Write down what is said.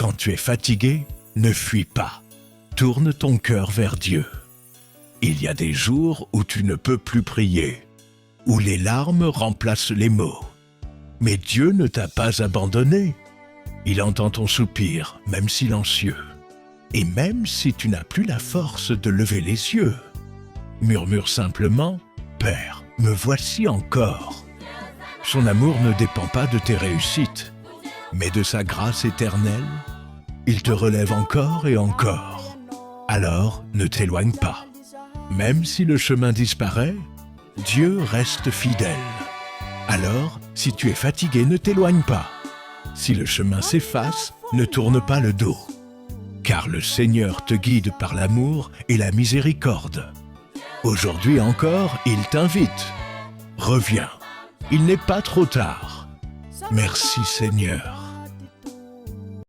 Quand tu es fatigué, ne fuis pas. Tourne ton cœur vers Dieu. Il y a des jours où tu ne peux plus prier, où les larmes remplacent les mots. Mais Dieu ne t'a pas abandonné. Il entend ton soupir, même silencieux. Et même si tu n'as plus la force de lever les yeux, murmure simplement « Père, me voici encore ». Son amour ne dépend pas de tes réussites, mais de sa grâce éternelle. Il te relève encore et encore. Alors, ne t'éloigne pas. Même si le chemin disparaît, Dieu reste fidèle. Alors, si tu es fatigué, ne t'éloigne pas. Si le chemin s'efface, ne tourne pas le dos. Car le Seigneur te guide par l'amour et la miséricorde. Aujourd'hui encore, il t'invite. Reviens, il n'est pas trop tard. Merci Seigneur.